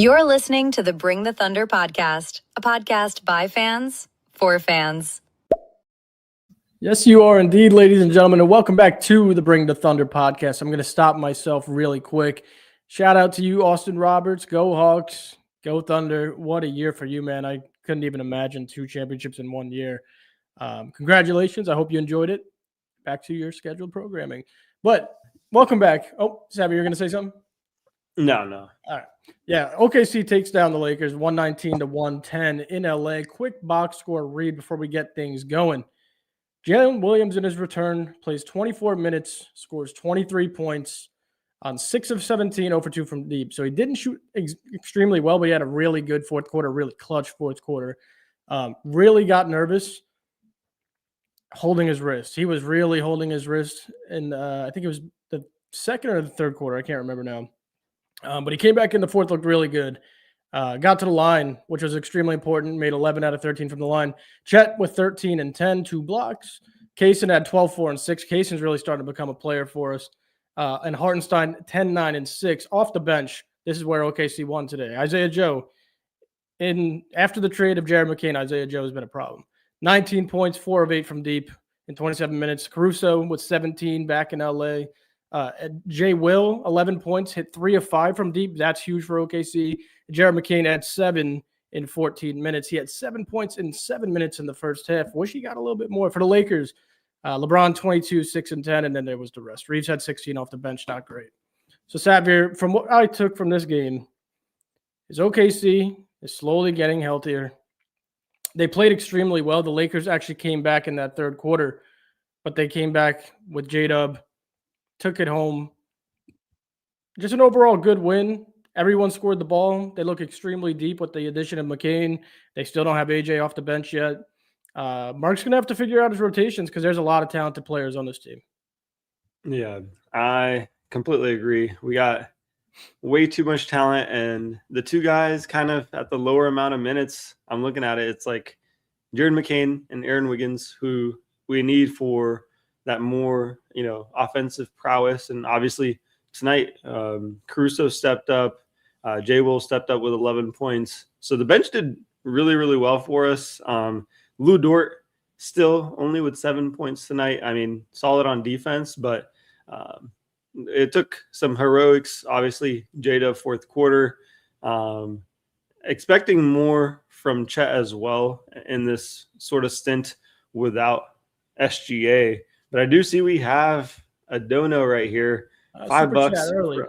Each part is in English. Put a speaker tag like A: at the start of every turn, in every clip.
A: You're listening to the Bring the Thunder podcast, a podcast by fans for fans.
B: Yes, you are indeed, ladies and gentlemen, and welcome back to the Bring the Thunder podcast. I'm going to stop myself really quick. Shout out to you, Austin Roberts. Go Hawks. Go Thunder. What a year for you, man. I couldn't even imagine 2 championships in 1 year. Congratulations. I hope you enjoyed it. Back to your scheduled programming. But welcome back. Oh, Satvir, you're going to say something?
C: No.
B: All right. Yeah, OKC takes down the Lakers 119-110 in LA. Quick box score read before we get things going. Jalen Williams in his return plays 24 minutes, scores 23 points on 6 of 17, 0 for 2 from deep. So he didn't shoot extremely well, but he had a really good fourth quarter, really clutch fourth quarter. Really got nervous holding his wrist. He was really holding his wrist, and I think it was the second or the third quarter. I can't remember now. But he came back in the fourth, looked really good. Got to the line, which was extremely important, made 11 out of 13 from the line. Chet with 13 and 10, 2 blocks. Kaysen had 12, 4, and 6. Kaysen's really starting to become a player for us. And Hartenstein, 10, 9, and 6. Off the bench, this is where OKC won today. Isaiah Joe, after the trade of Jared McCain, Isaiah Joe has been a problem. 19 points, 4 of 8 from deep in 27 minutes. Caruso with 17 back in L.A., Jay Will, 11 points, hit 3 of 5 from deep. That's huge for OKC. Jared McCain had 7 in 14 minutes. He had 7 points in 7 minutes in the first half. Wish he got a little bit more. For the Lakers, LeBron, 22, 6, and 10, and then there was the rest. Reeves had 16 off the bench. Not great. So, Satvir, from what I took from this game, is OKC is slowly getting healthier. They played extremely well. The Lakers actually came back in that third quarter, but they came back with JDub. Took it home. Just an overall good win. Everyone scored the ball. They look extremely deep with the addition of McCain. They still don't have AJ off the bench yet. Mark's going to have to figure out his rotations because there's a lot of talented players on this team.
C: Yeah, I completely agree. We got way too much talent, and the 2 guys kind of at the lower amount of minutes, I'm looking at it, it's like Jared McCain and Aaron Wiggins, who we need for that more, offensive prowess. And obviously tonight, Caruso stepped up. Jay Will stepped up with 11 points. So the bench did really, really well for us. Lou Dort still only with 7 points tonight. I mean, solid on defense, but it took some heroics. Obviously, JDub fourth quarter. Expecting more from Chet as well in this sort of stint without SGA. But I do see we have a dono right here. $5.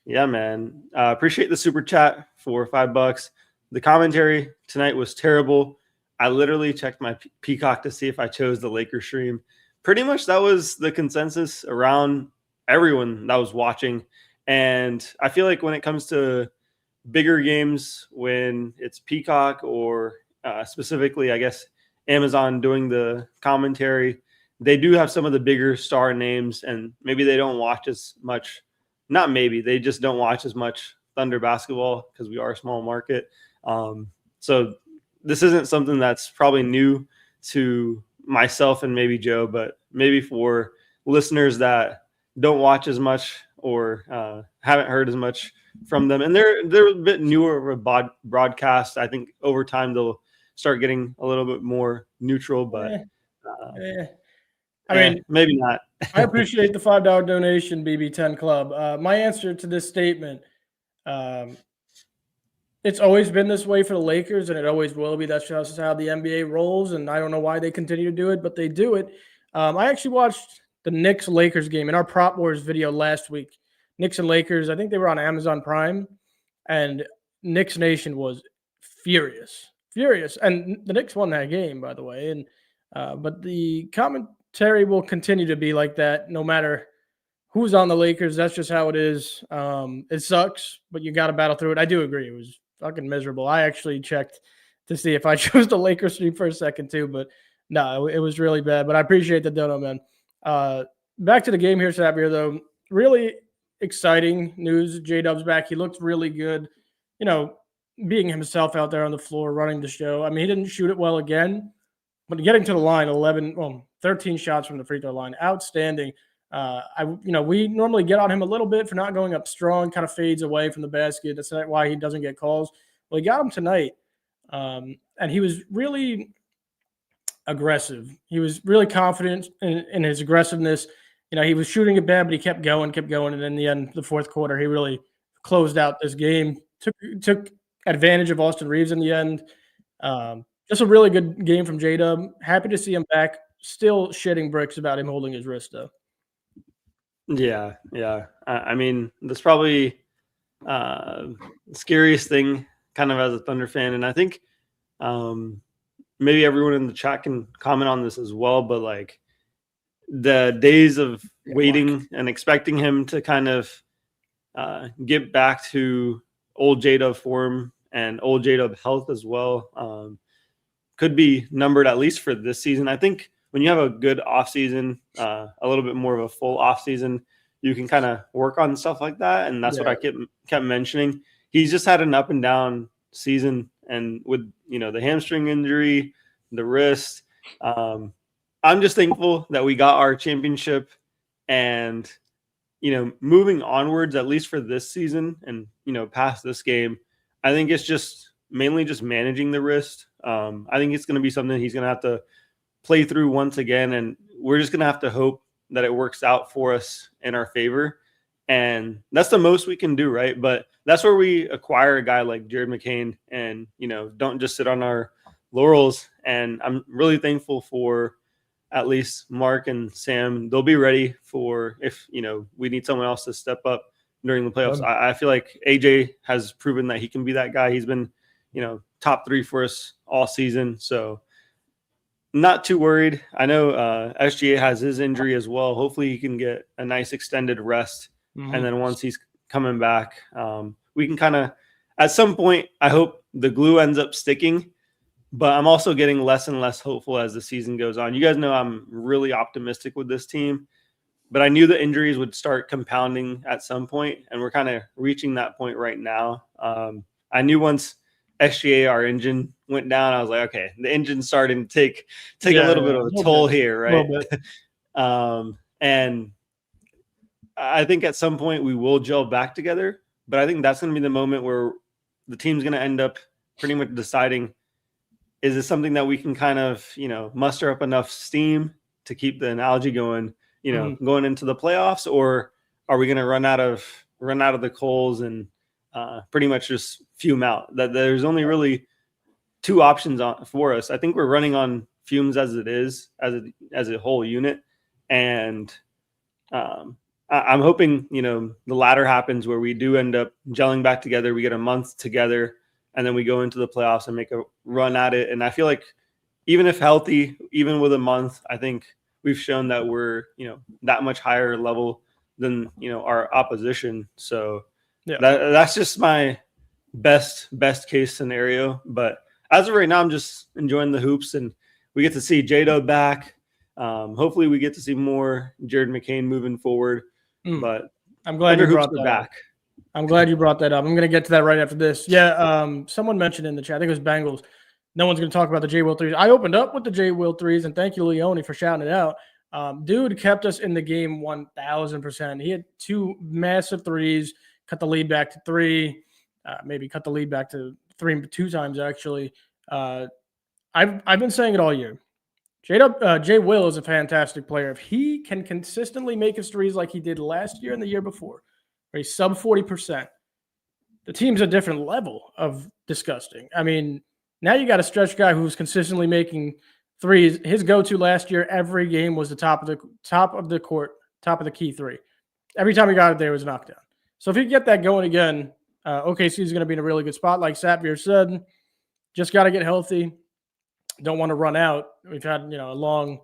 C: Yeah, man. Appreciate the super chat for $5. The commentary tonight was terrible. I literally checked my Peacock to see if I chose the Lakers stream. Pretty much that was the consensus around everyone that was watching. And I feel like when it comes to bigger games, when it's Peacock or specifically, I guess, Amazon doing the commentary, they do have some of the bigger star names, and maybe they don't watch as much. Not maybe, they just don't watch as much Thunder basketball because we are a small market. So this isn't something that's probably new to myself and maybe Joe, but maybe for listeners that don't watch as much or haven't heard as much from them. And they're a bit newer of a broadcast. I think over time they'll start getting a little bit more neutral, but I mean, maybe not.
B: I appreciate the $5 donation, BB10 Club. My answer to this statement, it's always been this way for the Lakers, and it always will be. That's just how the NBA rolls, and I don't know why they continue to do it, but they do it. I actually watched the Knicks-Lakers game in our Prop Wars video last week. Knicks and Lakers, I think they were on Amazon Prime, and Knicks Nation was furious. And the Knicks won that game, by the way. And but the commentary will continue to be like that no matter who's on the Lakers. That's just how it is. It sucks, but you got to battle through it. I do agree. It was fucking miserable. I actually checked to see if I chose the Lakers stream for a second too, but no, it was really bad. But I appreciate the dono, man. Back to the game here, Satvir, though. Really exciting news. JDub's back. He looked really good. Being himself out there on the floor, running the show. I mean, he didn't shoot it well again, but getting to the line, 13 shots from the free throw line. Outstanding. We normally get on him a little bit for not going up strong, kind of fades away from the basket. That's why he doesn't get calls. Well, he got him tonight, and he was really aggressive. He was really confident in his aggressiveness. He was shooting it bad, but he kept going, and in the end, the fourth quarter, he really closed out this game. Took advantage of Austin Reeves in the end. Just a really good game from JDub. Happy to see him back. Still shitting bricks about him holding his wrist, though.
C: Yeah. I mean, that's probably the scariest thing, kind of as a Thunder fan, and I think maybe everyone in the chat can comment on this as well. But like the days of waiting and expecting him to kind of get back to old JDub form and old JDub health as well could be numbered, at least for this season. I think when you have a good offseason, a little bit more of a full offseason, you can kind of work on stuff like that. And that's what I kept mentioning. He's just had an up and down season. And with, the hamstring injury, the wrist, I'm just thankful that we got our championship and, moving onwards, at least for this season and, past this game, I think it's just mainly just managing the wrist. I think it's going to be something he's going to have to play through once again. And we're just going to have to hope that it works out for us in our favor. And that's the most we can do, right? But that's where we acquire a guy like Jared McCain and, don't just sit on our laurels. And I'm really thankful for at least Mark and Sam. They'll be ready for if, we need someone else to step up during the playoffs. I feel like AJ has proven that he can be that guy. He's been, top 3 for us all season. So not too worried. I know SGA has his injury as well. Hopefully he can get a nice extended rest. Mm-hmm. And then once he's coming back, we can kind of, at some point, I hope the glue ends up sticking. But I'm also getting less and less hopeful as the season goes on. You guys know I'm really optimistic with this team. But I knew the injuries would start compounding at some point, and we're kind of reaching that point right now. I knew once SGA, our engine, went down, I was like, okay, the engine's starting to take a little bit of a toll here, right? And I think at some point we will gel back together, but I think that's going to be the moment where the team's going to end up pretty much deciding, is this something that we can kind of, muster up enough steam to keep the analogy going, going into the playoffs, or are we going to run out of the coals and pretty much just fume out? That there's only really 2 options for us. I think we're running on fumes as it is, as a whole unit. And I'm hoping, the latter happens where we do end up gelling back together. We get a month together and then we go into the playoffs and make a run at it. And I feel like even if healthy, even with a month, I think we've shown that we're, that much higher level than, our opposition. So that's just my best case scenario. But as of right now, I'm just enjoying the hoops, and we get to see JDub back. Hopefully we get to see more Jared McCain moving forward. But
B: I'm glad you brought that back. I'm glad you brought that up. I'm going to get to that right after this. Yeah, someone mentioned in the chat, I think it was Bengals, no one's going to talk about the J. Will threes. I opened up with the J. Will threes, and thank you, Leone, for shouting it out. Dude kept us in the game 1,000%. He had 2 massive threes, cut the lead back to 3, maybe cut the lead back to 3 2 times, actually. I've been saying it all year. J. Will is a fantastic player. If he can consistently make his threes like he did last year and the year before, where he's sub 40%, the team's a different level of disgusting. I mean, now you got a stretch guy who's consistently making threes. His go-to last year, every game, was the top of the court, top of the key 3. Every time he got it there, was knocked down. So if he can get that going again, OKC is going to be in a really good spot. Like Satvir said, just got to get healthy. Don't want to run out. We've had, a long,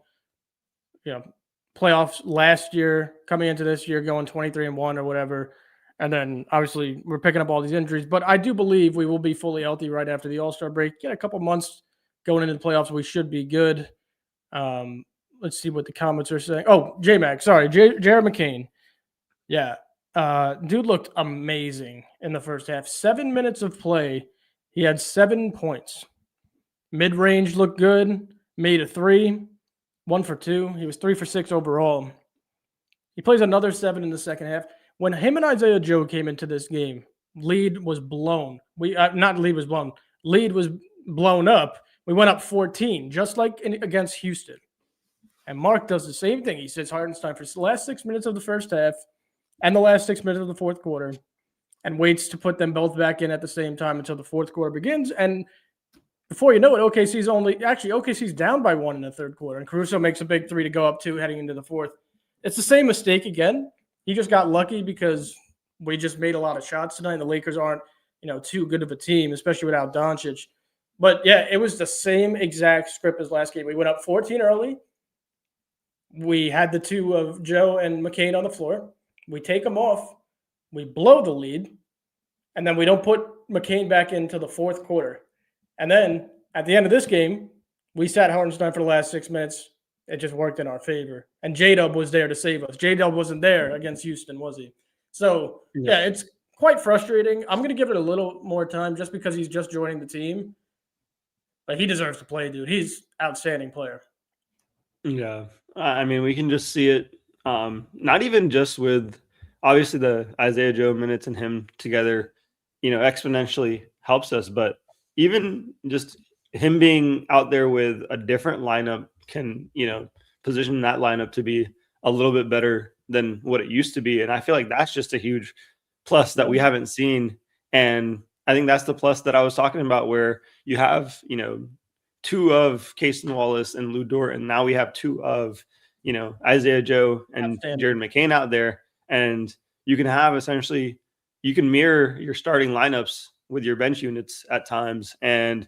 B: playoffs last year, coming into this year, going 23-1 or whatever. And then obviously we're picking up all these injuries, but I do believe we will be fully healthy right after the All-Star break. Get a couple months going into the playoffs. We should be good. Let's see what the comments are saying. Oh, J-Mac, sorry. Jared McCain. Yeah. Dude looked amazing in the first half. 7 minutes of play. He had 7 points. Mid-range looked good. Made a 3. 1 for 2. He was 3 for 6 overall. He plays another 7 in the second half. When him and Isaiah Joe came into this game, lead was blown. Lead was blown up. We went up 14, just like against Houston. And Mark does the same thing. He sits Hartenstein for the last 6 minutes of the first half and the last 6 minutes of the fourth quarter and waits to put them both back in at the same time until the fourth quarter begins. And before you know it, OKC's down by 1 in the third quarter. And Caruso makes a big 3 to go up 2 heading into the fourth. It's the same mistake again. He just got lucky because we just made a lot of shots tonight. And the Lakers aren't, too good of a team, especially without Doncic. But yeah, it was the same exact script as last game. We went up 14 early. We had the 2 of Joe and McCain on the floor. We take them off. We blow the lead. And then we don't put McCain back into the fourth quarter. And then at the end of this game, we sat Hartenstein for the last 6 minutes. It just worked in our favor. And JDub was there to save us. JDub wasn't there against Houston, was he? So, yeah, it's quite frustrating. I'm going to give it a little more time just because he's just joining the team. But he deserves to play, dude. He's an outstanding player.
C: Yeah. I mean, we can just see it, not even just with, obviously, the Isaiah Joe minutes and him together, exponentially helps us. But even just him being out there with a different lineup can, position that lineup to be a little bit better than what it used to be. And I feel like that's just a huge plus that we haven't seen. And I think that's the plus that I was talking about, where you have, 2 of Cason Wallace and Lou Dort, and now we have 2 of, Isaiah Joe and Jared McCain out there. And you can have essentially, you can mirror your starting lineups with your bench units at times. And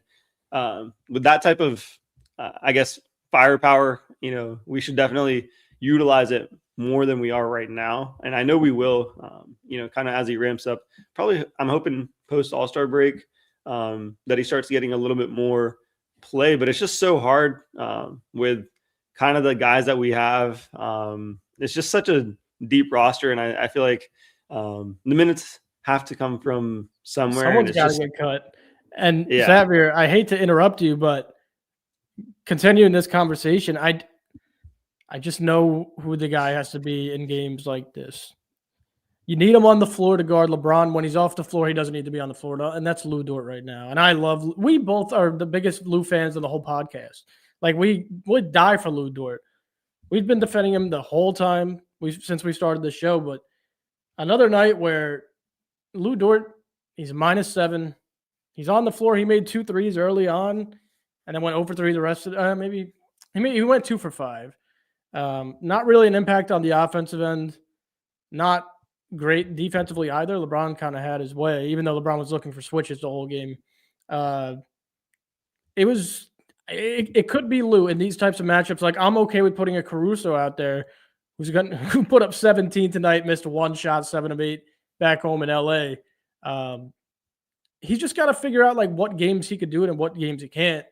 C: with that type of, firepower, we should definitely utilize it more than we are right now. And I know we will, kind of as he ramps up, probably I'm hoping post All-Star break that he starts getting a little bit more play, but it's just so hard with kind of the guys that we have. It's just such a deep roster. And I feel like the minutes have to come from somewhere.
B: Someone's got to get cut. And Satvir, I hate to interrupt you, but continuing this conversation, I just know who the guy has to be in games like this. You need him on the floor to guard LeBron. When he's off the floor, he doesn't need to be on the floor. And that's Lou Dort right now. And we both are the biggest Lou fans of the whole podcast. Like, we would die for Lou Dort. We've been defending him the whole time since we started the show. But another night where Lou Dort, he's -7. He's on the floor. He made 2 threes early on and then went over 3 the rest of maybe he went 2 for 5. Not really an impact on the offensive end. Not great defensively either. LeBron kind of had his way, even though LeBron was looking for switches the whole game. It could be Lou in these types of matchups. Like, I'm okay with putting a Caruso out there who put up 17 tonight, missed 1 shot, 7 of 8 back home in LA. He's just got to figure out like what games he could do it and what games he can't.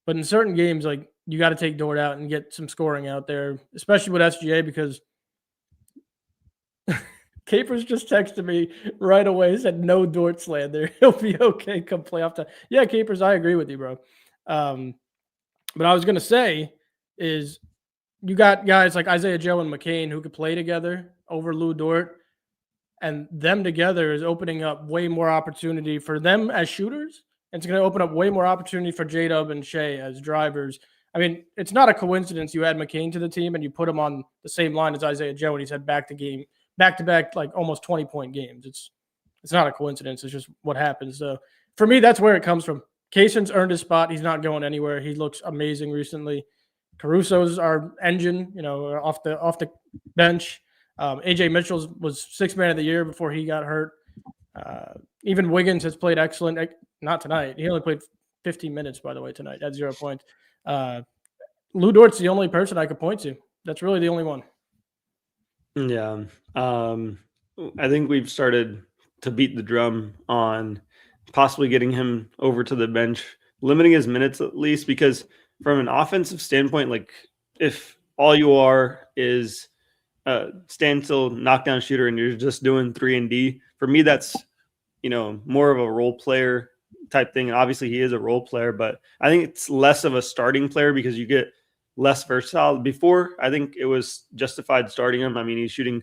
B: But in certain games, like, you got to take Dort out and get some scoring out there, especially with SGA, because Capers just texted me right away, said no Dort slander. He'll be okay come playoff time. Yeah, Capers, I agree with you, bro. But I was going to say is you got guys like Isaiah Joe and McCain who could play together over Lou Dort, and them together is opening up way more opportunity for them as shooters. And it's going to open up way more opportunity for JDub and Shai as drivers. I mean, it's not a coincidence you add McCain to the team and you put him on the same line as Isaiah Joe, and he's had back-to-back, like almost 20-point games. It's not a coincidence. It's just what happens. So for me, that's where it comes from. Cason's earned his spot. He's not going anywhere. He looks amazing recently. Caruso's our engine, off the bench. AJ Mitchell was 6th man of the year before he got hurt. Even Wiggins has played excellent. Not tonight. He only played 15 minutes, by the way, tonight at 0 points. Lou Dort's the only person I could point to. That's really the only one.
C: Yeah. I think we've started to beat the drum on possibly getting him over to the bench, limiting his minutes at least, because from an offensive standpoint, like, if all you are is a standstill knockdown shooter and you're just doing 3 and D, for me, that's, more of a role player type thing. And obviously he is a role player, but I think it's less of a starting player because you get less versatile. Before, I think it was justified starting him. I mean, he's shooting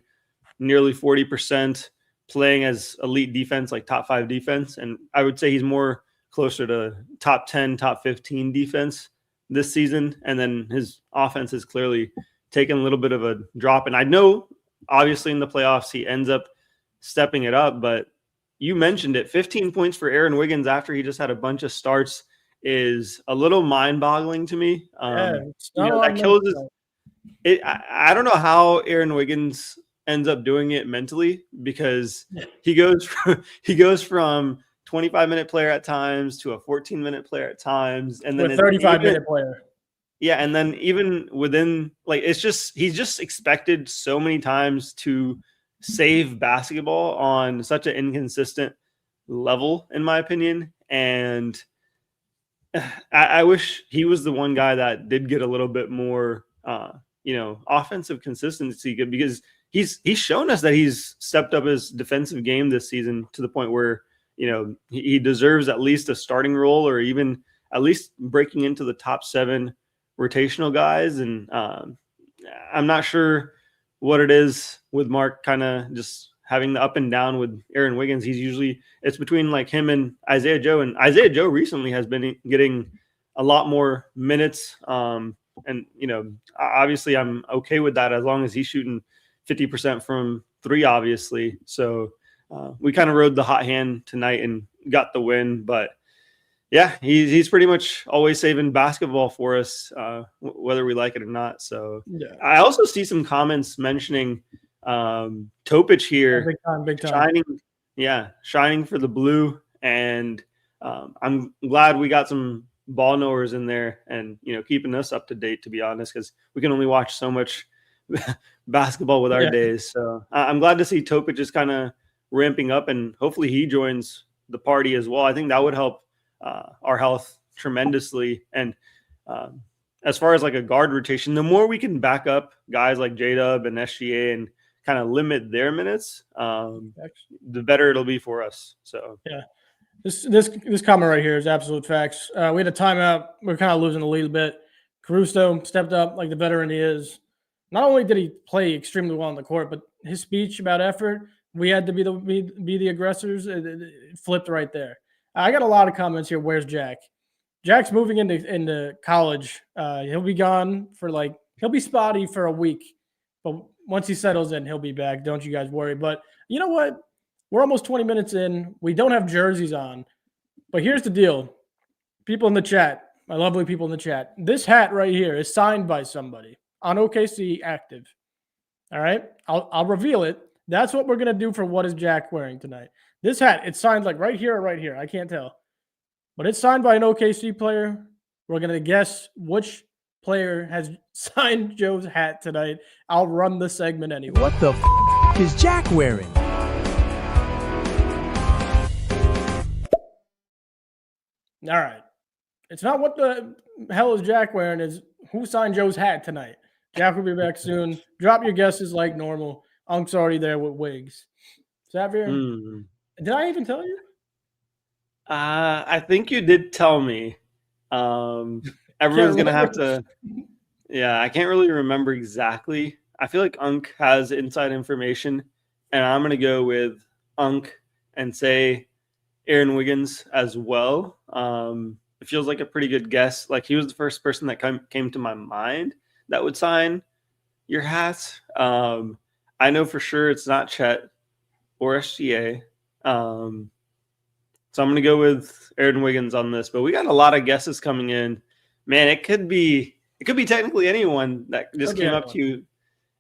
C: nearly 40%, playing as elite defense, like top 5 defense. And I would say he's more closer to top 10, top 15 defense this season. And then his offense has clearly taken a little bit of a drop. And I know, obviously, in the playoffs, he ends up stepping it up. But you mentioned it, 15 points for Aaron Wiggins after he just had a bunch of starts is a little mind-boggling to me. That kills his. I don't know how Aaron Wiggins ends up doing it mentally, because he goes from 25-minute player at times to a 14-minute player at times, and then
B: a 35-minute player.
C: Yeah, and then even within, like, he's just expected so many times to save basketball on such an inconsistent level, in my opinion. And I wish he was the one guy that did get a little bit more, offensive consistency, because he's shown us that he's stepped up his defensive game this season to the point where, he deserves at least a starting role, or even at least breaking into the top 7 rotational guys. And I'm not sure what it is with Mark kind of just having the up and down with Aaron Wiggins. It's between like him and Isaiah Joe, and Isaiah Joe recently has been getting a lot more minutes. And, obviously I'm okay with that as long as he's shooting 50% from 3, obviously. So we kind of rode the hot hand tonight and got the win. But yeah, he's pretty much always saving basketball for us, whether we like it or not. So yeah. I also see some comments mentioning Topic here,
B: big time.
C: shining for the blue. And I'm glad we got some ball knowers in there and, keeping us up to date, to be honest, because we can only watch so much basketball with our days. So I'm glad to see Topic just kind of ramping up, and hopefully he joins the party as well. I think that would help our health tremendously. And as far as like a guard rotation, the more we can back up guys like JDub and SGA and kind of limit their minutes, the better it'll be for us. So
B: yeah, this comment right here is absolute facts. We had a timeout. We're kind of losing a little bit. Caruso stepped up like the veteran he is. Not only did he play extremely well on the court, but his speech about effort, we had to be the aggressors, it flipped right there. I got a lot of comments here. Where's Jack? Jack's moving into college. He'll be gone he'll be spotty for a week, but once he settles in, he'll be back. Don't you guys worry. But you know what? We're almost 20 minutes in. We don't have jerseys on, but here's the deal. People in the chat, my lovely people in the chat, this hat right here is signed by somebody on OKC Active. All right? I'll reveal it. That's what we're going to do for What Is Jack Wearing tonight. This hat, it's signed like right here or right here. I can't tell. But it's signed by an OKC player. We're going to guess which player has signed Joe's hat tonight. I'll run the segment anyway.
D: What the is Jack wearing?
B: All right. It's not what the hell is Jack wearing. It's who signed Joe's hat tonight. Jack will be back soon. Drop your guesses like normal. Unk's already there with wigs. Satvir, did I even tell you?
C: I think you did tell me. Everyone's going to have to – yeah, I can't really remember exactly. I feel like Unk has inside information, and I'm going to go with Unk and say Aaron Wiggins as well. It feels like a pretty good guess. Like, he was the first person that came to my mind that would sign your hat. I know for sure it's not Chet or SGA. So I'm going to go with Aaron Wiggins on this. But we got a lot of guesses coming in. Man, it could be technically anyone that just came up to you.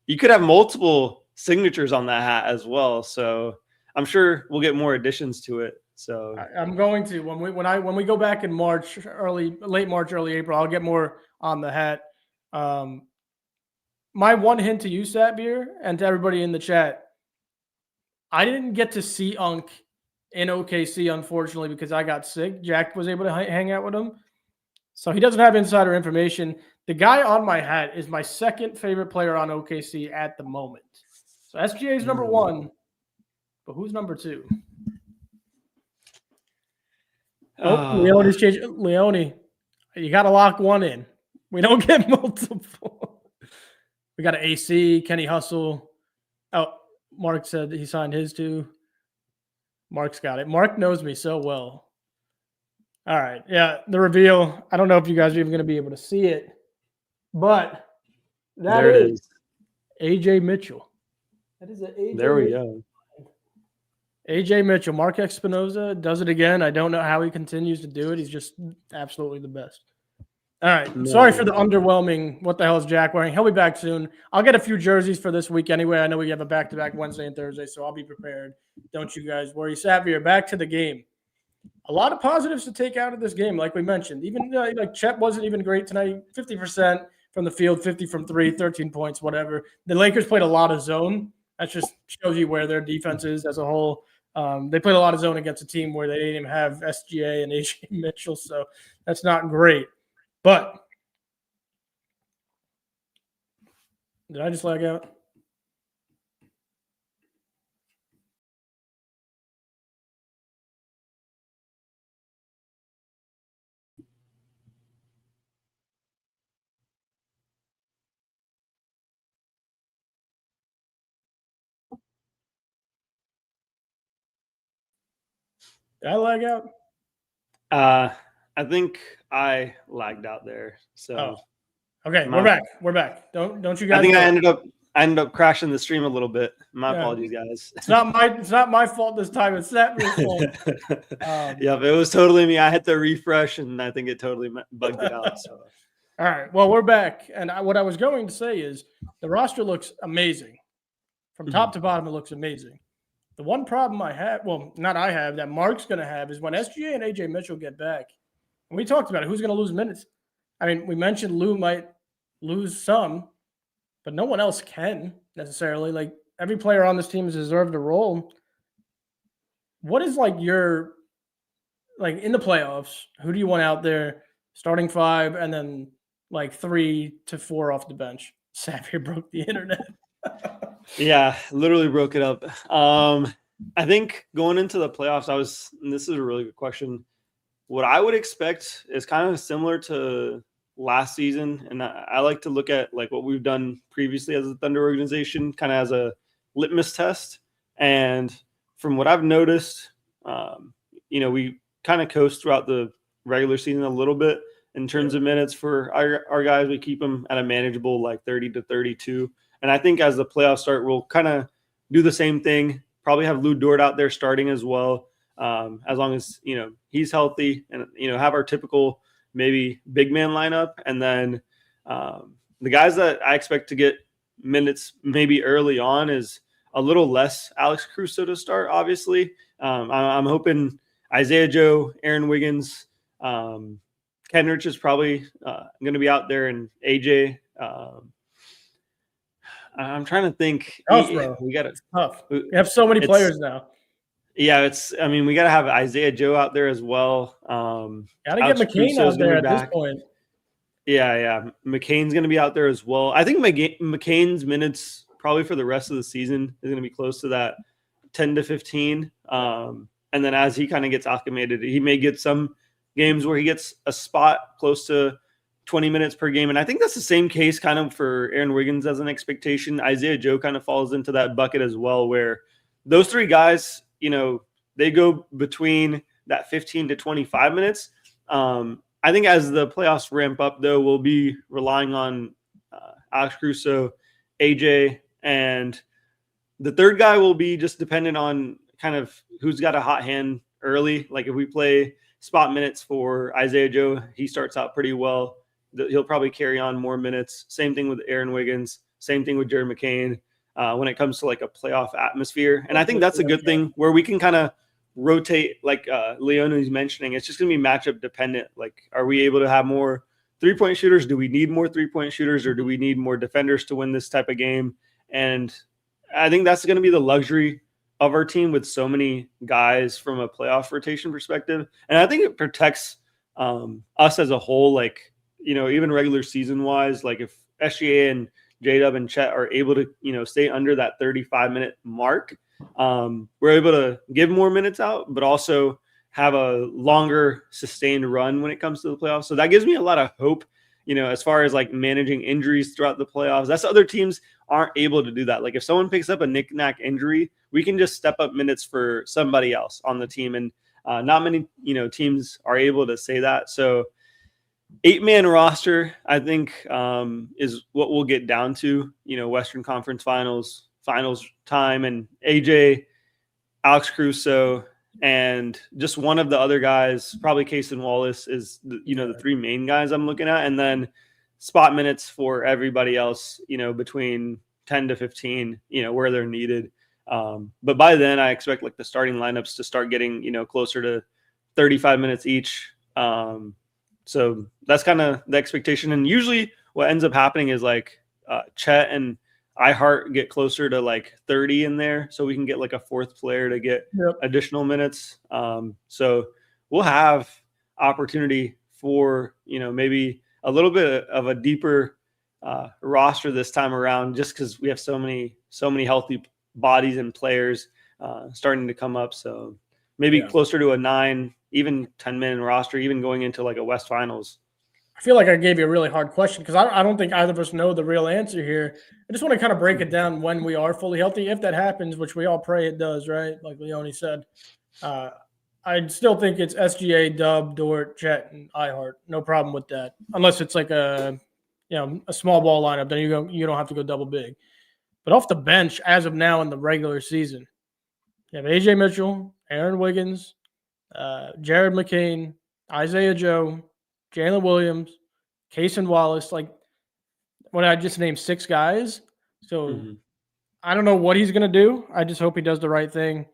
C: You could have multiple signatures on that hat as well. So I'm sure we'll get more additions to it. So
B: I'm going to when we go back in March, late March, early April, I'll get more on the hat. My one hint to you, Satvir, and to everybody in the chat, I didn't get to see Unk in OKC, unfortunately, because I got sick. Jack was able to hang out with him. So he doesn't have insider information. The guy on my hat is my second favorite player on OKC at the moment. So SGA is number 1, but who's number 2? Leone's changed. Leone, you got to lock one in. We don't get multiple. We got an AC, Kenny Hustle. Oh, Mark said he signed his too. Mark's got it. Mark knows me so well. All right. Yeah, the reveal. I don't know if you guys are even going to be able to see it, but
C: there it is.
B: AJ Mitchell. That is an AJ.
C: There we go.
B: AJ Mitchell. Mark Espinoza does it again. I don't know how he continues to do it. He's just absolutely the best. All right.
C: No.
B: Sorry for the underwhelming. What the hell is Jack wearing? He'll be back soon. I'll get a few jerseys for this week anyway. I know we have a back-to-back Wednesday and Thursday, so I'll be prepared. Don't you guys worry. Satvir, back to the game. A lot of positives to take out of this game, like we mentioned. Even like Chet wasn't even great tonight. 50% from the field, 50 from three, 13 points, whatever. The Lakers played a lot of zone. That just shows you where their defense is as a whole. They played a lot of zone against a team where they didn't even have SGA and AJ Mitchell, so that's not great. But did I just lag out? Did I lag out?
C: I think I lagged out there. So
B: okay, we're back. Don't you guys?
C: I think I ended up crashing the stream a little bit. My apologies, guys.
B: It's not my fault this time. It's Satvir's fault.
C: Yeah, it was totally me. I had to refresh, and I think it totally bugged it out. So.
B: All right, well, we're back, and what I was going to say is the roster looks amazing, from top to bottom. It looks amazing. The one problem I have, that Mark's going to have, is when SGA and AJ Mitchell get back. And we talked about it. Who's going to lose minutes? I mean, we mentioned Lou might lose some, but no one else can necessarily. Like, every player on this team has deserved a role. What is in the playoffs, who do you want out there starting five and then 3 to 4 off the bench? Satvir broke the internet.
C: Yeah, literally broke it up. I think going into the playoffs, this is a really good question. What I would expect is kind of similar to last season. And I like to look at what we've done previously as a Thunder organization, kind of as a litmus test. And from what I've noticed, we kind of coast throughout the regular season a little bit in terms of minutes for our guys. We keep them at a manageable 30 to 32. And I think as the playoffs start, we'll kind of do the same thing. Probably have Lou Dort out there starting as well, as long as he's healthy, and have our typical maybe big man lineup. And then the guys that I expect to get minutes maybe early on is a little less Alex Caruso to start. Obviously, I'm hoping Isaiah Joe, Aaron Wiggins, Kenrich is probably going to be out there, and AJ. I'm trying to think.
B: We got it. Tough. We have so many players now.
C: Yeah, we got to have Isaiah Joe out there as well.
B: Got to get McCain out there at this point.
C: Yeah. McCain's going to be out there as well. I think McCain's minutes probably for the rest of the season is going to be close to that 10 to 15. And then as he kind of gets acclimated, he may get some games where he gets a spot close to 20 minutes per game. And I think that's the same case kind of for Aaron Wiggins as an expectation. Isaiah Joe kind of falls into that bucket as well, where those three guys, they go between that 15 to 25 minutes. I think as the playoffs ramp up, though, we'll be relying on Alex Caruso, AJ, and the third guy will be just dependent on kind of who's got a hot hand early. Like if we play spot minutes for Isaiah Joe, he starts out pretty well. He'll probably carry on more minutes. Same thing with Aaron Wiggins. Same thing with Jared McCain when it comes to a playoff atmosphere. And I think that's a good thing where we can kind of rotate, like Leone's mentioning. It's just going to be matchup dependent. Are we able to have more three-point shooters? Do we need more three-point shooters, or do we need more defenders to win this type of game? And I think that's going to be the luxury of our team with so many guys from a playoff rotation perspective. And I think it protects us as a whole, even regular season wise, if SGA and JDub and Chet are able to, stay under that 35-minute mark, we're able to give more minutes out, but also have a longer sustained run when it comes to the playoffs. So that gives me a lot of hope as far as like managing injuries throughout the playoffs. That's other teams aren't able to do that. Like if someone picks up a knick-knack injury, we can just step up minutes for somebody else on the team. And not many, teams are able to say that. So 8-man roster, I think, is what we'll get down to, Western Conference finals time, and AJ, Alex Caruso, and just one of the other guys, probably Cason Wallace, is the 3 main guys I'm looking at, and then spot minutes for everybody else, between 10 to 15, where they're needed. But by then, I expect like the starting lineups to start getting closer to 35 minutes each. So that's kind of the expectation. And usually, what ends up happening is like Chet and iHeart get closer to like 30 in there, so we can get like a 4th player to get additional minutes. So we'll have opportunity for maybe a little bit of a deeper roster this time around, just because we have so many healthy bodies and players starting to come up. So maybe closer to a 9, even 10-man roster, even going into like a West Finals.
B: I feel like I gave you a really hard question because I don't think either of us know the real answer here. I just want to kind of break it down when we are fully healthy, if that happens, which we all pray it does, right? Like Leone said. I still think it's SGA, Dub, Dort, Chet, and iHeart. No problem with that. Unless it's like a small ball lineup, then you don't have to go double big. But off the bench, as of now in the regular season, you have AJ Mitchell, Aaron Wiggins, Jared McCain, Isaiah Joe, Jalen Williams, Cason Wallace. Like, when I just named 6 guys. So I don't know what he's going to do. I just hope he does the right thing.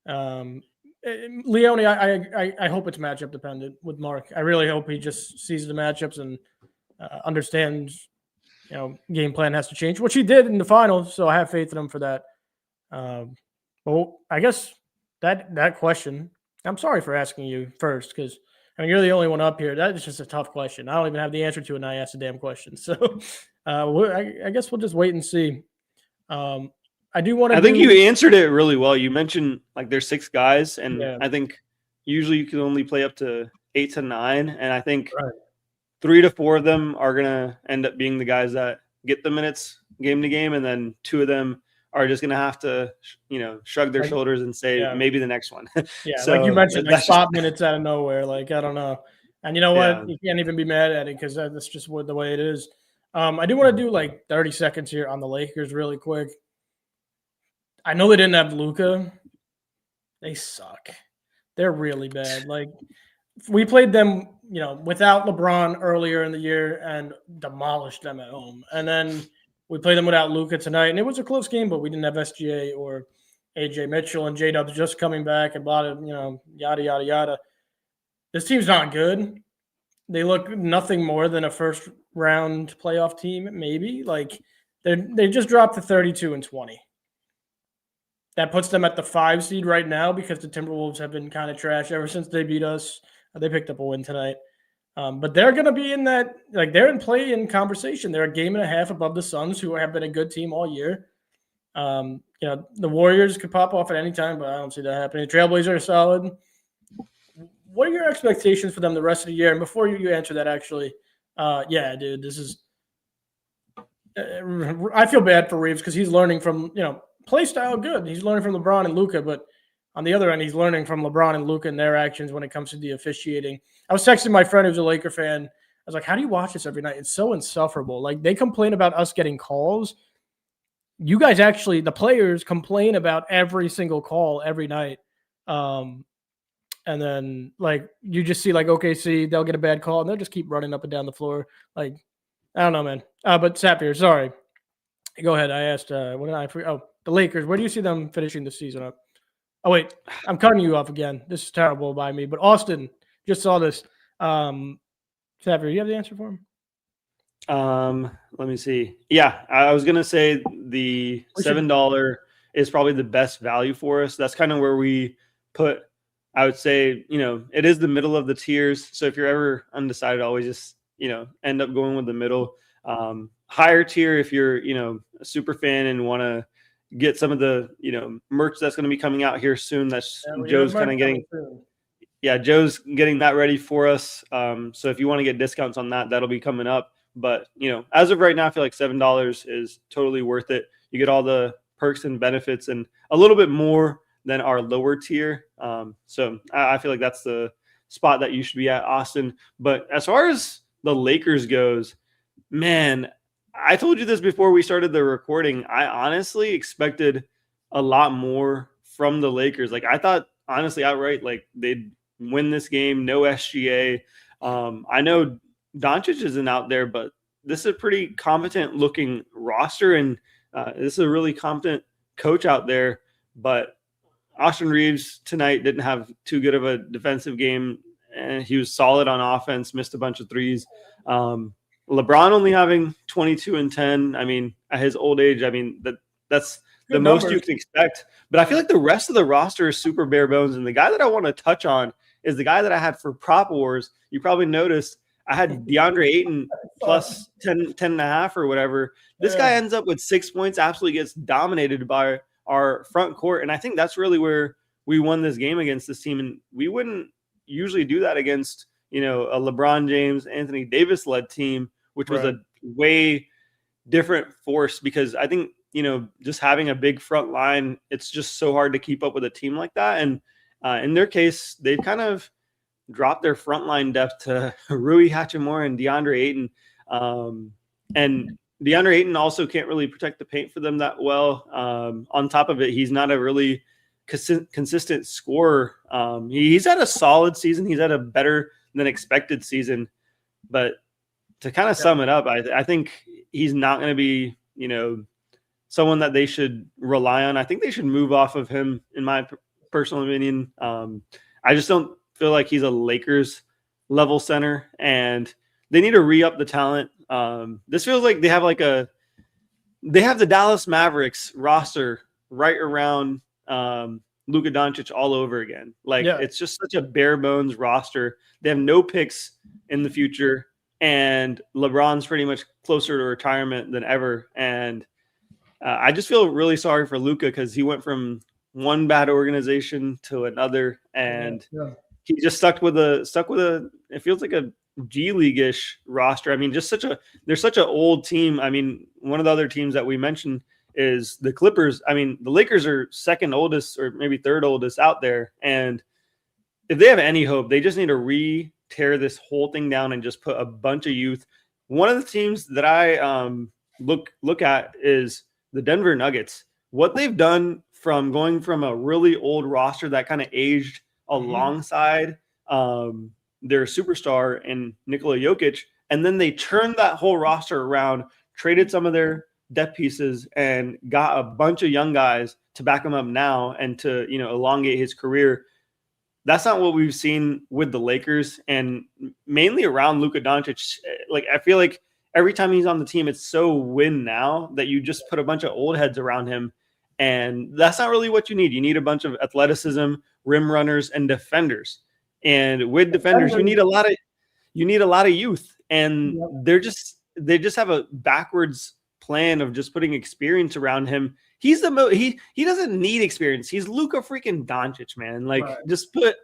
B: Leone, I hope it's matchup dependent with Mark. I really hope he just sees the matchups and understands, game plan has to change, which he did in the finals. So I have faith in him for that. Well, I guess that question, I'm sorry for asking you first, because you're the only one up here. That is just a tough question. I don't even have the answer to it, and I asked a damn question. So I guess we'll just wait and see. I do want to.
C: I think you answered it really well. You mentioned like there's 6 guys, and I think usually you can only play up to 8 to 9, and I think 3 to 4 of them are gonna end up being the guys that get the minutes game to game, and then 2 of them are just gonna have to, shrug their shoulders and say maybe the next one.
B: So, like you mentioned, like spot minutes out of nowhere. Like I don't know, and you know what? You can't even be mad at it because that's just the way it is. I do want to do like 30 seconds here on the Lakers really quick. I know they didn't have Luka. They suck. They're really bad. Like we played them, without LeBron earlier in the year and demolished them at home. And then we played them without Luka tonight, and it was a close game, but we didn't have SGA or AJ Mitchell, and JDub's just coming back and blah, yada, yada, yada. This team's not good. They look nothing more than a first-round playoff team, maybe. Like they just dropped to 32-20. That puts them at the 5 seed right now because the Timberwolves have been kind of trash ever since they beat us. They picked up a win tonight. But they're going to be in that, like they're in play-in conversation. They're a game and a half above the Suns, who have been a good team all year. The Warriors could pop off at any time, but I don't see that happening. The Trailblazers are solid. What are your expectations for them the rest of the year? And before you answer that, actually, dude, this is I feel bad for Reeves because he's learning from, play style good. He's learning from LeBron and Luka, but on the other end, he's learning from LeBron and Luka and their actions when it comes to the officiating. I was texting my friend who's a Laker fan. I was like, how do you watch this every night? It's so insufferable. Like, they complain about us getting calls. You guys actually, the players, complain about every single call every night. And then, like, you just see, like, OKC, they'll get a bad call, and they'll just keep running up and down the floor. Like, I don't know, man. But Satvir, sorry. Go ahead. I asked, what did I – oh, the Lakers. Where do you see them finishing the season up? Oh, wait. I'm cutting you off again. This is terrible by me. But Austin just saw this. Satvir, you have the answer for him?
C: Let me see. Yeah, I was going to say the $7 is probably the best value for us. That's kind of where we put – I would say, it is the middle of the tiers. So if you're ever undecided, always just, end up going with the middle. Higher tier if you're, a super fan and want to get some of the, merch that's going to be coming out here soon. That's Joe's kind of getting. yeah, Joe's getting that ready for us. So if you want to get discounts on that, that'll be coming up. But, as of right now, I feel like $7 is totally worth it. You get all the perks and benefits and a little bit more than our lower tier. So I feel like that's the spot that you should be at, Austin. But as far as the Lakers goes, man, I told you this before we started the recording. I honestly expected a lot more from the Lakers. Like, I thought, honestly, outright, like, they'd win this game, no SGA. I know Doncic isn't out there, but this is a pretty competent looking roster, and this is a really competent coach out there. But Austin Reeves tonight didn't have too good of a defensive game, and he was solid on offense, missed a bunch of threes. LeBron only having 22 and 10. I mean, at his old age, I mean, that's the most you can expect. But I feel like the rest of the roster is super bare bones. And the guy that I want to touch on is the guy that I had for Prop Wars. You probably noticed I had DeAndre Ayton plus 10 and a half or whatever. This guy ends up with 6 points, absolutely gets dominated by our front court. And I think that's really where we won this game against this team. And we wouldn't usually do that against, a LeBron James, Anthony Davis led team, which was a way different force, because I think, just having a big front line, it's just so hard to keep up with a team like that. And in their case, they've kind of dropped their front line depth to Rui Hachimura and DeAndre Ayton. And DeAndre Ayton also can't really protect the paint for them that well. On top of it, he's not a really consistent scorer. He's had a solid season. He's had a better than expected season. But to kind of sum it up, I think he's not going to be, someone that they should rely on. I think they should move off of him, in my personal opinion. I just don't feel like he's a Lakers level center, and they need to re-up the talent. This feels like they have the Dallas Mavericks roster right around Luka Doncic all over again. It's just such a bare bones roster. They have no picks in the future, and LeBron's pretty much closer to retirement than ever. And I just feel really sorry for Luka, because he went from one bad organization to another, and he just stuck with a. It feels like a G League-ish roster. I mean, they're such an old team. I mean, one of the other teams that we mentioned is the Clippers. I mean, the Lakers are second oldest or maybe third oldest out there, and if they have any hope, they just need to tear this whole thing down and just put a bunch of youth. One of the teams that I look at is the Denver Nuggets. What they've done from going from a really old roster that kind of aged alongside their superstar in Nikola Jokic, and then they turned that whole roster around, traded some of their depth pieces, and got a bunch of young guys to back him up now and to elongate his career. That's not what we've seen with the Lakers, and mainly around Luka Doncic. Like, I feel like every time he's on the team, it's so win now that you just put a bunch of old heads around him. And that's not really what you need. You need a bunch of athleticism, rim runners, and defenders. And with defenders, you need a lot of youth. And they just have a backwards plan of just putting experience around him. He's he doesn't need experience. He's Luka freaking Doncic, man. Just put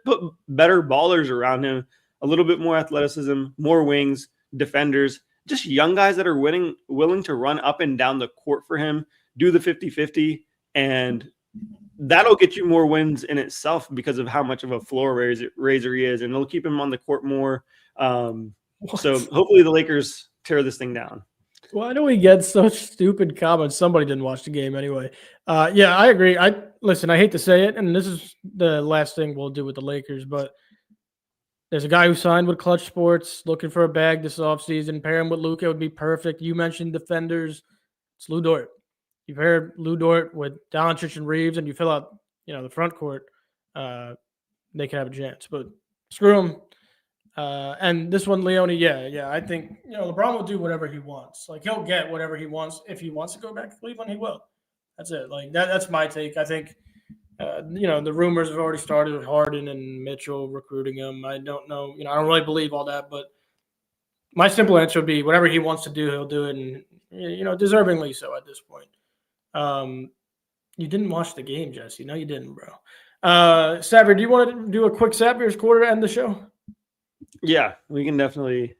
C: better ballers around him, a little bit more athleticism, more wings, defenders, just young guys that are willing to run up and down the court for him, do the 50-50, and that'll get you more wins in itself because of how much of a floor raiser he is, and it'll keep him on the court more. So hopefully the Lakers tear this thing down.
B: Why do we get such stupid comments? Somebody didn't watch the game anyway. Yeah, I agree. I hate to say it, and this is the last thing we'll do with the Lakers, but there's a guy who signed with Clutch Sports looking for a bag this offseason. Pair him with Luka would be perfect. You mentioned defenders. It's Lou Dort. You pair Lou Dort with Doncic and Reeves, and you fill out, the front court. They can have a chance, but screw them. And this one, Leone, I think, LeBron will do whatever he wants. Like, he'll get whatever he wants. If he wants to go back to Cleveland, he will. That's it. Like, that's my take. I think, the rumors have already started with Harden and Mitchell recruiting him. I don't know. I don't really believe all that, but my simple answer would be whatever he wants to do, he'll do it, and, deservingly so at this point. You didn't watch the game, Jesse. No, you didn't, bro. Satvir, do you want to do a quick Satvir's quarter to end the show?
C: Yeah, we can definitely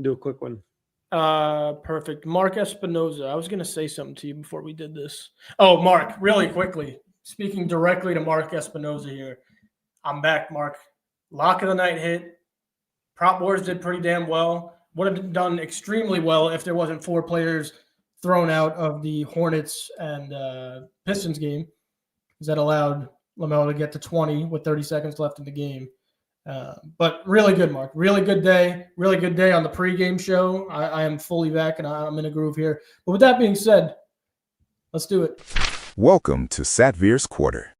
C: do a quick one.
B: Perfect. Mark Espinoza. I was going to say something to you before we did this. Oh, Mark, really quickly. Speaking directly to Mark Espinoza here. I'm back, Mark. Lock of the night hit. Prop Wars did pretty damn well. Would have done extremely well if there wasn't 4 players thrown out of the Hornets and Pistons game. That allowed LaMelo to get to 20 with 30 seconds left in the game. But really good, Mark. Really good day. Really good day on the pregame show. I am fully back, and I'm in a groove here. But with that being said, let's do it.
E: Welcome to Satvir's Quarter.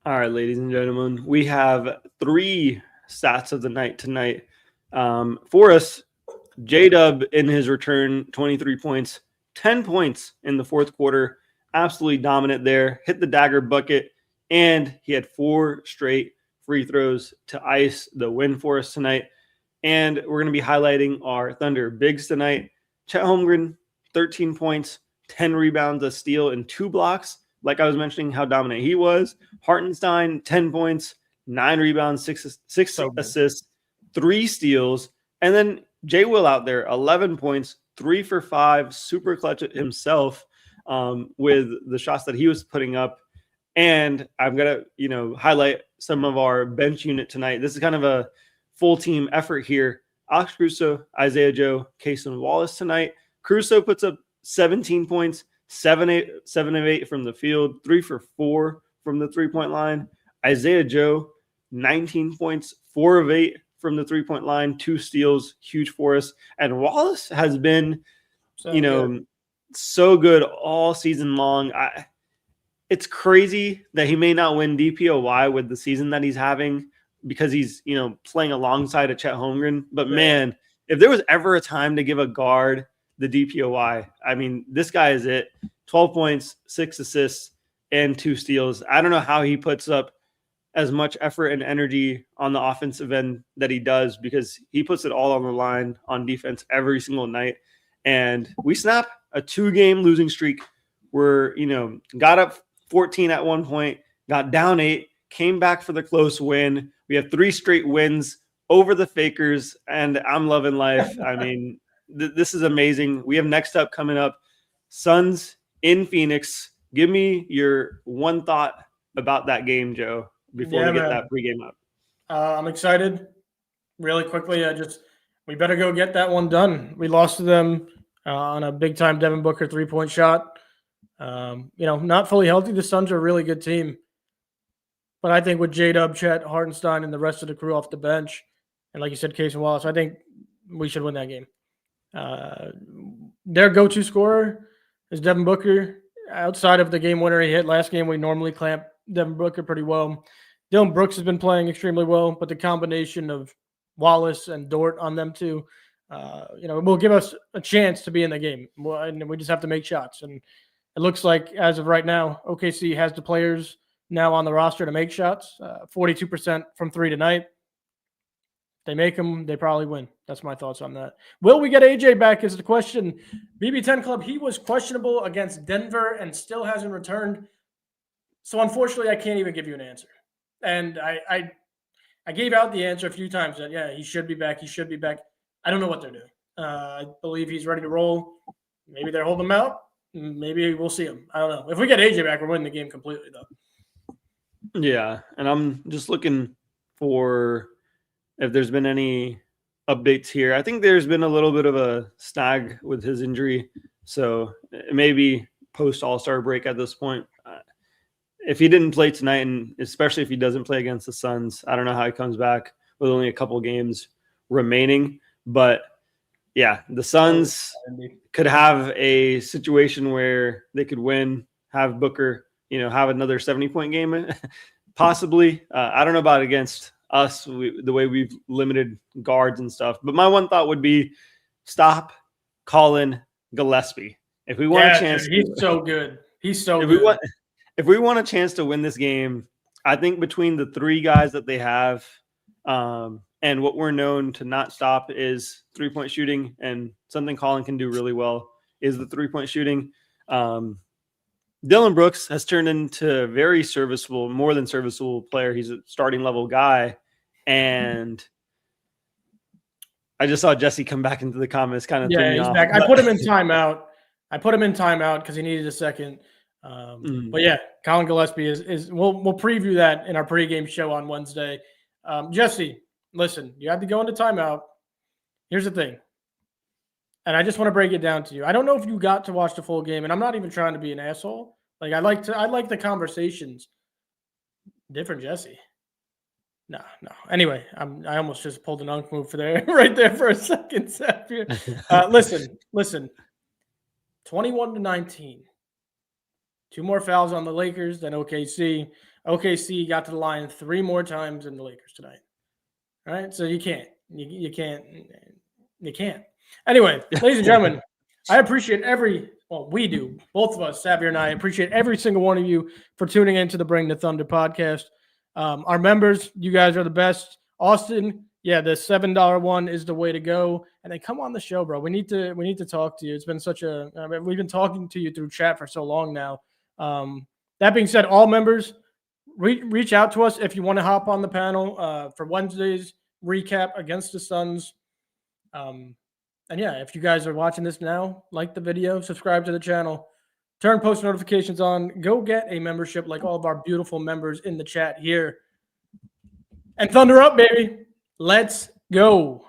C: All right, ladies and gentlemen, we have 3 stats of the night tonight. For us, JDub in his return, 23 points, 10 points in the fourth quarter. Absolutely dominant there. Hit the dagger bucket, and he had 4 straight free throws to ice the win for us tonight. And we're going to be highlighting our Thunder bigs tonight. Chet Holmgren, 13 points, 10 rebounds, a steal, and 2 blocks. Like I was mentioning how dominant he was. Hartenstein, 10 points, 9 rebounds, 6 assists, 3 steals. And then J. Will out there, 11 points, 3 for 5, super clutch himself with the shots that he was putting up. And I'm going to, highlight some of our bench unit tonight. This is kind of a full team effort here. Alex Caruso, Isaiah Joe, Cason Wallace tonight. Caruso puts up 17 points, 7 of 8 from the field, 3 for 4 from the 3-point line. Isaiah Joe, 19 points, 4 of 8 from the 3-point line, 2 steals, huge for us. And Wallace has been, so good all season long. It's crazy that he may not win DPOY with the season that he's having because he's, playing alongside a Chet Holmgren. But man, if there was ever a time to give a guard the DPOY, I mean, this guy is it. 12 points, 6 assists, and 2 steals. I don't know how he puts up as much effort and energy on the offensive end that he does because he puts it all on the line on defense every single night. And we snap a 2-game losing streak. We're, got up 14 at one point, got down 8, came back for the close win. We have 3 straight wins over the Fakers, and I'm loving life. I mean, this is amazing. We have next up coming up, Suns in Phoenix. Give me your one thought about that game, Joe, before we get that pregame up.
B: I'm excited. Really quickly, we better go get that one done. We lost to them on a big-time Devin Booker 3-point shot. Not fully healthy. The Suns are a really good team. But I think with JDub, Chet, Hartenstein, and the rest of the crew off the bench, and like you said, Cason Wallace, I think we should win that game. Their go-to scorer is Devin Booker. Outside of the game winner he hit last game, we normally clamp Devin Booker pretty well. Dylan Brooks has been playing extremely well, but the combination of Wallace and Dort on them too, will give us a chance to be in the game. And we just have to make shots. And it looks like as of right now, OKC has the players now on the roster to make shots. 42% from 3 tonight. They make them, they probably win. That's my thoughts on that. Will we get AJ back is the question. BB10 Club, he was questionable against Denver and still hasn't returned. So unfortunately, I can't even give you an answer. And I gave out the answer a few times that, he should be back. He should be back. I don't know what they're doing. I believe he's ready to roll. Maybe they're holding him out. Maybe we'll see him. I don't know. If we get AJ back, we're winning the game completely, though.
C: Yeah, and I'm just looking for if there's been any updates here. I think there's been a little bit of a snag with his injury, so maybe post All-Star break at this point. If he didn't play tonight, and especially if he doesn't play against the Suns, I don't know how he comes back with only a couple games remaining. But yeah, the Suns could have a situation where they could win, have Booker, have another 70-point game, possibly. I don't know about against us, the way we've limited guards and stuff. But my one thought would be stop Colin Gillespie. If we want a chance,
B: he's so good. He's so good.
C: If we want a chance to win this game, I think between the 3 guys that they have, and what we're known to not stop is 3-point shooting, and something Colin can do really well is the 3-point shooting. Dylan Brooks has turned into a very serviceable, more than serviceable player. He's a starting level guy. And I just saw Jesse come back into the comments, kind of threw me
B: he's
C: off.
B: back. I put him in timeout. because he needed a second. But yeah, Colin Gillespie is we'll preview that in our pregame show on Wednesday. Jesse, listen, you have to go into timeout. Here's the thing. And I just want to break it down to you. I don't know if you got to watch the full game, and I'm not even trying to be an asshole. Like I like the conversations. Different Jesse. No. Anyway, I almost just pulled an unk move right there for a second, Satvir. Listen. 21-19. 2 more fouls on the Lakers than OKC. OKC got to the line 3 more times than the Lakers tonight. All right, so you can't. You can't. Anyway, ladies and gentlemen, I appreciate we do, both of us, Satvir and I, appreciate every single one of you for tuning into the Bring the Thunder podcast. Our members, you guys are the best. Austin, yeah, the $7 one is the way to go. And then come on the show, bro. We need to talk to you. It's been we've been talking to you through chat for so long now. That being said, all members, reach out to us if you want to hop on the panel for Wednesday's recap against the Suns. And yeah, if you guys are watching this now, like the video, subscribe to the channel, turn post notifications on, go get a membership like all of our beautiful members in the chat here. And Thunder up, baby. Let's go.